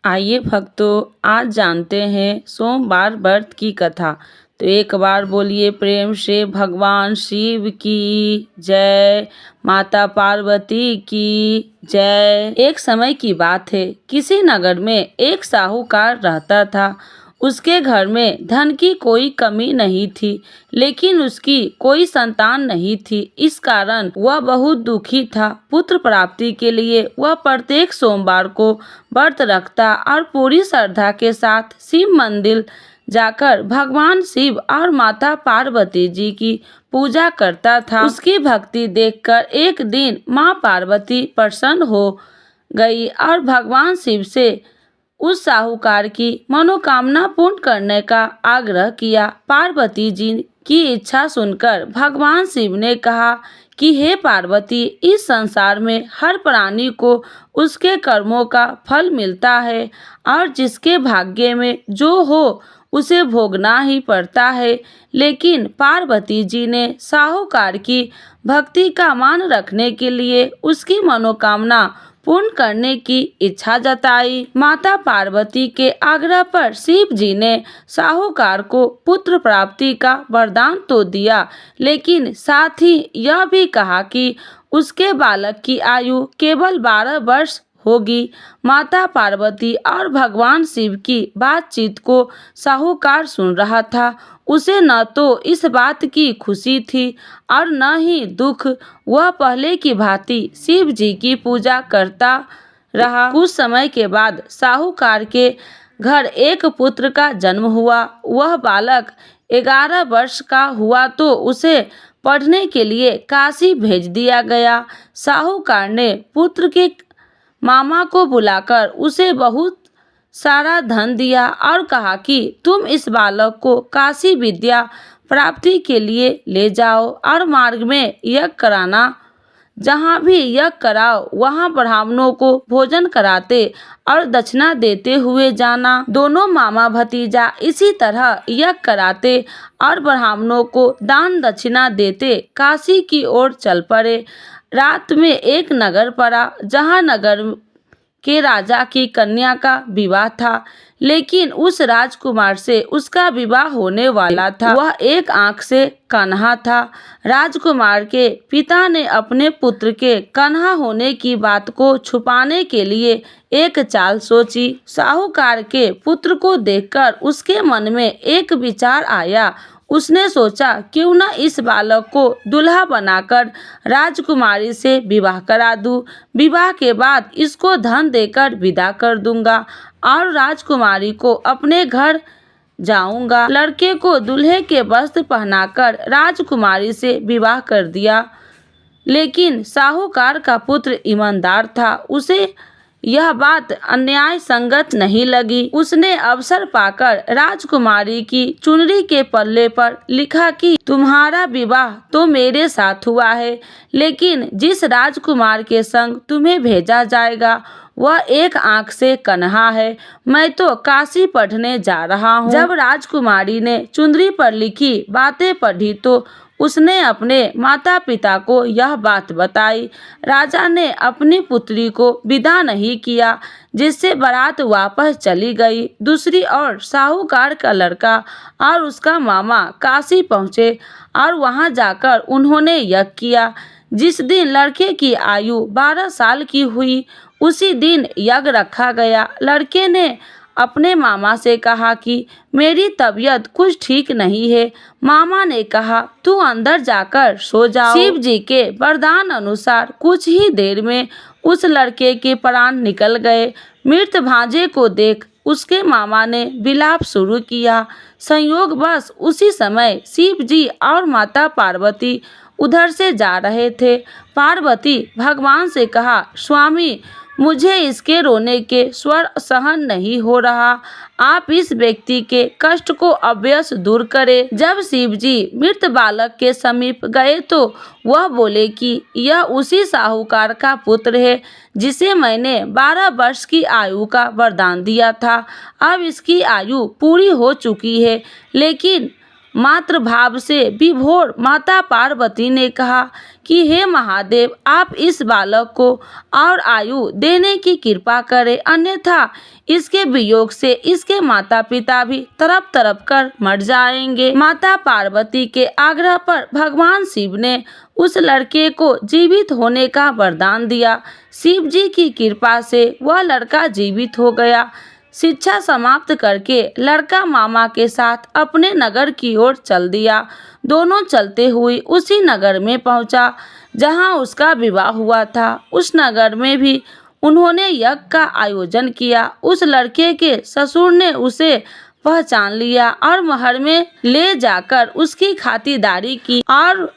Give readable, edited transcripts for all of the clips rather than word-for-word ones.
आइए भक्तों, आज जानते हैं सोमवार व्रत की कथा। तो एक बार बोलिए प्रेम से भगवान शिव की जय, माता पार्वती की जय। एक समय की बात है, किसी नगर में एक साहूकार रहता था। उसके घर में धन की कोई कमी नहीं थी, लेकिन उसकी कोई संतान नहीं थी। इस कारण वह बहुत दुखी था। पुत्र प्राप्ति के लिए वह प्रत्येक सोमवार को व्रत रखता और पूरी श्रद्धा के साथ शिव मंदिर जाकर भगवान शिव और माता पार्वती जी की पूजा करता था। उसकी भक्ति देखकर एक दिन माँ पार्वती प्रसन्न हो गई और भगवान शिव से उस साहूकार की मनोकामना पूर्ण करने का आग्रह किया। पार्वती जी की इच्छा सुनकर भगवान शिव ने कहा कि हे पार्वती, इस संसार में हर प्राणी को उसके कर्मों का फल मिलता है और जिसके भाग्य में जो हो उसे भोगना ही पड़ता है। लेकिन पार्वती जी ने साहूकार की भक्ति का मान रखने के लिए उसकी मनोकामना पूर्ण करने की इच्छा जताई। माता पार्वती के आग्रह पर शिव जी ने साहूकार को पुत्र प्राप्ति का वरदान तो दिया, लेकिन साथ ही यह भी कहा कि उसके बालक की आयु केवल 12 वर्ष होगी। माता पार्वती और भगवान शिव की बातचीत को साहूकार सुन रहा था। उसे न तो इस बात की खुशी थी और न ही दुख। वह पहले की भांति शिव जी की पूजा करता रहा। कुछ समय के बाद साहूकार के घर एक पुत्र का जन्म हुआ। वह बालक 11 वर्ष का हुआ तो उसे पढ़ने के लिए काशी भेज दिया गया। साहूकार ने पुत्र के मामा को बुलाकर उसे बहुत सारा धन दिया और कहा कि तुम इस बालक को काशी विद्या प्राप्ति के लिए ले जाओ और मार्ग में यज्ञ कराना। जहाँ भी यज्ञ कराओ वहाँ ब्राह्मणों को भोजन कराते और दक्षिणा देते हुए जाना। दोनों मामा भतीजा इसी तरह यज्ञ कराते और ब्राह्मणों को दान दक्षिणा देते काशी की ओर चल पड़े। रात में एक नगर पड़ा, जहाँ नगर के राजा की कन्या का विवाह था, लेकिन उस राजकुमार से उसका विवाह होने वाला था। वह एक आंख से कन्हा था। राजकुमार के पिता ने अपने पुत्र के कन्हा होने की बात को छुपाने के लिए एक चाल सोची। साहूकार के पुत्र को देखकर उसके मन में एक विचार आया। उसने सोचा, क्यों न इस बालक को दूल्हा बनाकर राजकुमारी से विवाह करा दूं। विवाह के बाद इसको धन देकर विदा कर दूंगा और राजकुमारी को अपने घर जाऊंगा। लड़के को दूल्हे के वस्त्र पहनाकर राजकुमारी से विवाह कर दिया। लेकिन साहूकार का पुत्र ईमानदार था। उसे यह बात अन्याय संगत नहीं लगी। उसने अवसर पाकर राजकुमारी की चुनरी के पल्ले पर लिखा कि तुम्हारा विवाह तो मेरे साथ हुआ है, लेकिन जिस राजकुमार के संग तुम्हें भेजा जाएगा वह एक आंख से कन्हा है। मैं तो काशी पढ़ने जा रहा हूँ। जब राजकुमारी ने चुनरी पर लिखी बातें पढ़ी तो उसने अपने माता पिता को यह बात बताई। राजा ने अपनी पुत्री को विदा नहीं किया, जिससे बारात वापस चली गई। दूसरी ओर साहूकार का लड़का और उसका मामा काशी पहुँचे और वहां जाकर उन्होंने यज्ञ किया। जिस दिन लड़के की आयु 12 साल की हुई, उसी दिन यज्ञ रखा गया। लड़के ने अपने मामा से कहा कि मेरी तबीयत कुछ ठीक नहीं है। मामा ने कहा, तू अंदर जाकर सो जाओ। शिव जी के वरदान अनुसार कुछ ही देर में उस लड़के के प्राण निकल गए। मृत भांजे को देख उसके मामा ने विलाप शुरू किया। संयोगवश उसी समय शिव जी और माता पार्वती उधर से जा रहे थे। पार्वती भगवान से कहा, स्वामी, मुझे इसके रोने के स्वर सहन नहीं हो रहा। आप इस व्यक्ति के कष्ट को अवश्य दूर करें। जब शिव जी मृत बालक के समीप गए तो वह बोले कि यह उसी साहूकार का पुत्र है जिसे मैंने 12 वर्ष की आयु का वरदान दिया था। अब इसकी आयु पूरी हो चुकी है, लेकिन मातृभाव से विभोर माता पार्वती ने कहा कि हे महादेव, आप इस बालक को और आयु देने की कृपा करें, अन्यथा इसके वियोग से इसके माता पिता भी तड़प तड़प कर मर जाएंगे। माता पार्वती के आग्रह पर भगवान शिव ने उस लड़के को जीवित होने का वरदान दिया। शिव जी की कृपा से वह लड़का जीवित हो गया। शिक्षा समाप्त करके लड़का मामा के साथ अपने नगर की ओर चल दिया। दोनों चलते हुए उसी नगर में पहुंचा जहां उसका विवाह हुआ था। उस नगर में भी उन्होंने यज्ञ का आयोजन किया। उस लड़के के ससुर ने उसे पहचान लिया और महल में ले जाकर उसकी खातिरदारी की और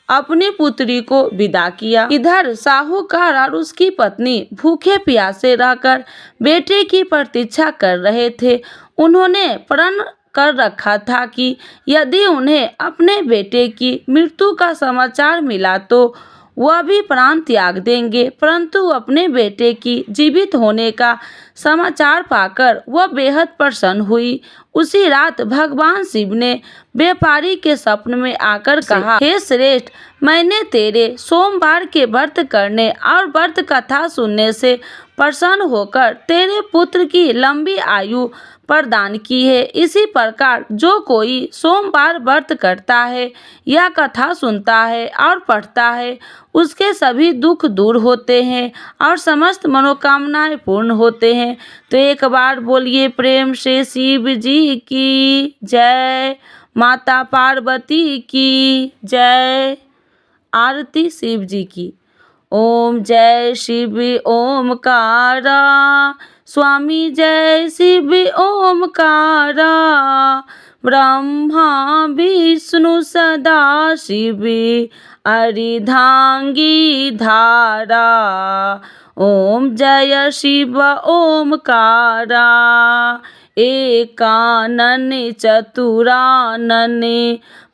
अपनी पुत्री को विदा किया। इधर साहूकार और उसकी पत्नी भूखे प्यासे रहकर बेटे की प्रतीक्षा कर रहे थे। उन्होंने प्रण कर रखा था कि यदि उन्हें अपने बेटे की मृत्यु का समाचार मिला तो वह भी प्राण त्याग देंगे, परंतु अपने बेटे की जीवित होने का समाचार पाकर वह बेहद प्रसन्न हुई। उसी रात भगवान शिव ने व्यापारी के स्वप्न में आकर कहा, हे श्रेष्ठ, मैंने तेरे सोमवार के व्रत करने और व्रत कथा सुनने से प्रसन्न होकर तेरे पुत्र की लंबी आयु प्रदान की है। इसी प्रकार जो कोई सोमवार व्रत करता है या कथा सुनता है और पढ़ता है, उसके सभी दुख दूर होते हैं और समस्त मनोकामनाएं पूर्ण होते हैं। तो एक बार बोलिए प्रेम से शिव जी की जय, माता पार्वती की जय। आरती शिव जी की। ओम जय शिव ओमकारा, स्वामी जय शिव ओमकारा, ब्रह्मा विष्णु सदा शिव अर्धांगी धारा। ओम जय शिव ओमकारा, एकानन चतुरानन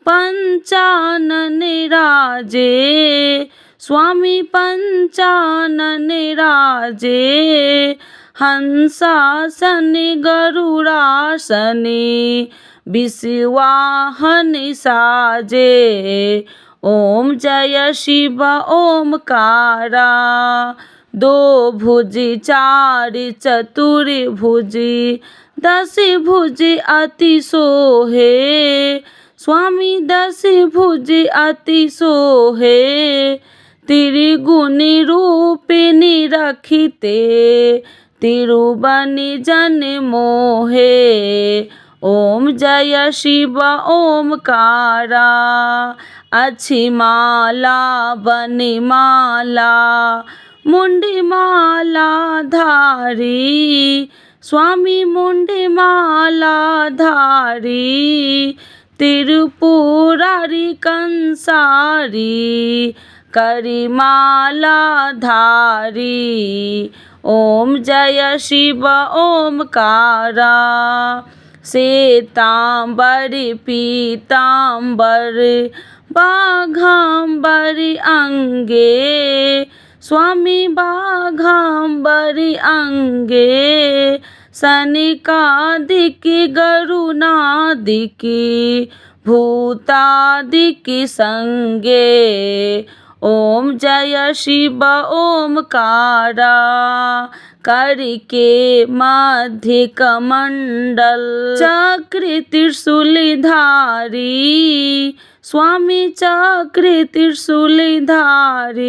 पंचानन राजे, स्वामी पंचानन राजे, हंसासन गरुड़ासन विश्वाहन साजे। ओम जय शिव ओमकारा, दो भुज चार चतुर्भुज, दस भुज अति सोहे, स्वामी दस भुज अति सोहे, त्रिगुण रूपिणी रखिते, तिरुबन जन मोहे। ओम जय शिव ओमकारा, अच्छी माला बनमाला, मुंडी माला धारी, स्वामी मुंडी माला धारी, त्रिपुरारी कंसारी, करिमाला धारी। ओम जय शिव ओमकारा, श्वेतांबर पीतांबर बाघांबर अंगे, स्वामी बाघांबर अंगे, सनिकादिक गरुनादिक भूतादिक संगे। ओम जय शिव ओमकारा, करके मध्य कमंडल, चक्र त्रिशूलधारी, स्वामी चक्र त्रिशूलधारी,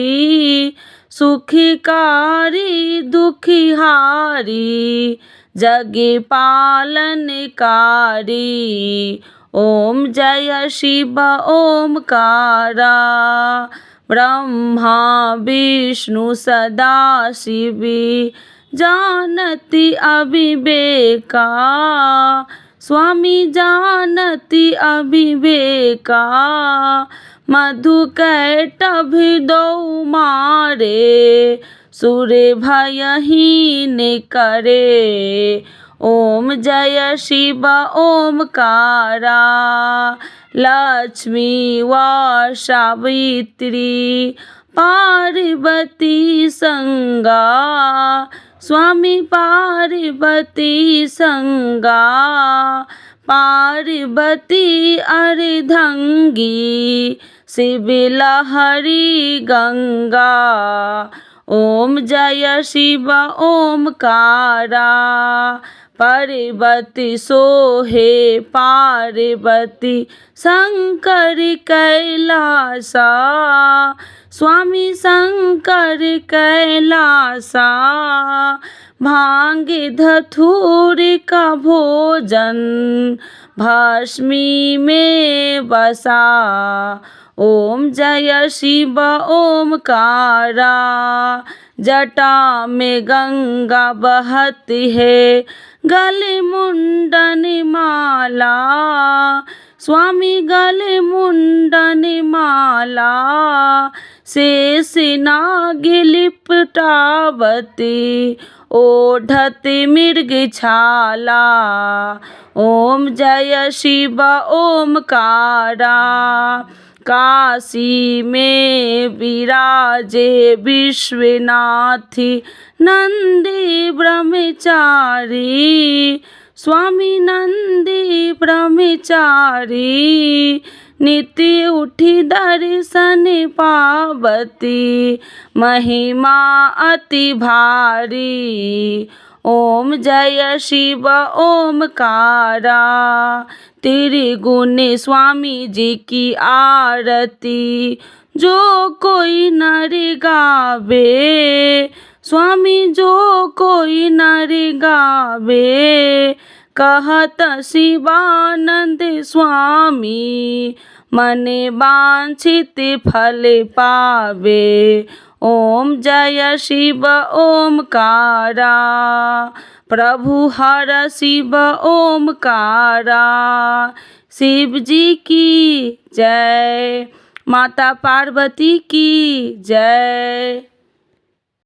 सुखकारी दुखिहारी, जग पालनकारी। ओम जय शिव ओमकारा, ब्रह्मा विष्णु सदा शिव जानति अविवेका, स्वामी जानति अविवेका, मधु कैटभ दो मारे, सुर भयहीन करे। ओम जय शिव ओमकारा, लक्ष्मी व सावित्री पार्वती संगा, स्वामी पार्वती संगा, पार्वती अर्धंगी शिव लहरी गंगा। ओम जय शिव ओमकारा। पार्वती सोहे पार्वती शंकर कैलासा। स्वामी शंकर कैलासा। भांग धतूर का भोजन भस्मी में बसा। ओम जय शिव ओमकारा। जटा में गंगा बहती है गले मुंडन माला। स्वामी गले मुंडन माला। शेष नाग लिपटावती ओढ़त मृग छाला। ओम जय शिव ओमकारा। काशी में विराजे विश्वनाथ नंदी ब्रह्मचारी। स्वामी नंदी ब्रह्मचारी। नित्य उठी दर्शन पावती महिमा अति भारी। ओम जय शिव ओमकारा। त्रिगुण स्वामी जी की आरती जो कोई नर गावे। स्वामी जो कोई नर गावे। कहत शिवानंद स्वामी मन वांछित फल पावे। ओम जय शिव ओमकारा। प्रभु हर शिव ओमकारा। शिव जी की जय। माता पार्वती की जय।